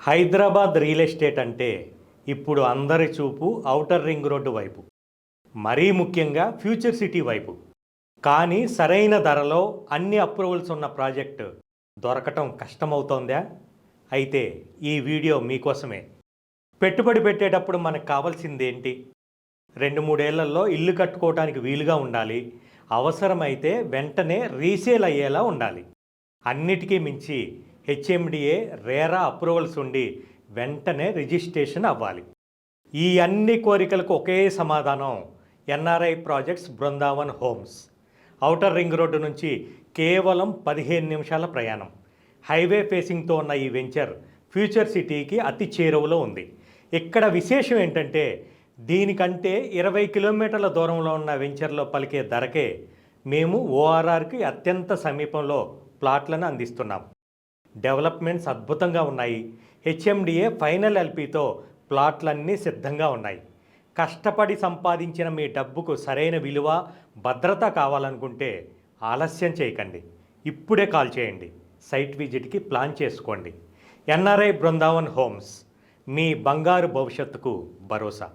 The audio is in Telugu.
హైదరాబాద్ రియల్ ఎస్టేట్ అంటే ఇప్పుడు అందరి చూపు ఔటర్ రింగ్ రోడ్డు వైపు, మరీ ముఖ్యంగా ఫ్యూచర్ సిటీ వైపు. కానీ సరైన ధరలో అన్ని అప్రూవల్స్ ఉన్న ప్రాజెక్టు దొరకటం కష్టమవుతోందా? అయితే ఈ వీడియో మీకోసమే. పెట్టుబడి పెట్టేటప్పుడు మనకు కావాల్సిందేంటి? 2-3 ఏళ్లలో ఇల్లు కట్టుకోవడానికి వీలుగా ఉండాలి. అవసరమైతే వెంటనే రీసేల్ అయ్యేలా ఉండాలి. అన్నిటికీ మించి హెచ్ఎండిఏ రేరా అప్రూవల్స్ ఉండి వెంటనే రిజిస్ట్రేషన్ అవ్వాలి. ఈ అన్ని కోరికలకు ఒకే సమాధానం NRI projects Brindavan homes. Outer ring road నుంచి కేవలం 15 నిమిషాల ప్రయాణం. హైవే ఫేసింగ్తో ఉన్న ఈ వెంచర్ ఫ్యూచర్ సిటీకి అతి చేరువలో ఉంది. ఇక్కడ విశేషం ఏంటంటే దీనికంటే 20 కిలోమీటర్ల దూరంలో ఉన్న వెంచర్లో పలికే ధరకే మేము ఓఆర్ఆర్కి అత్యంత సమీపంలో ప్లాట్లను అందిస్తున్నాం. డెవలప్మెంట్స్ అద్భుతంగా ఉన్నాయి. హెచ్ఎండిఏ ఫైనల్ ఎల్పితో ప్లాట్లన్నీ సిద్ధంగా ఉన్నాయి. కష్టపడి సంపాదించిన మీ డబ్బుకు సరైన విలువ, భద్రత కావాలనుకుంటే ఆలస్యం చేయకండి. ఇప్పుడే కాల్ చేయండి. సైట్ విజిట్కి ప్లాన్ చేసుకోండి. ఎన్ఆర్ఐ బృందావన్ హోమ్స్, మీ బంగారు భవిష్యత్తుకు భరోసా.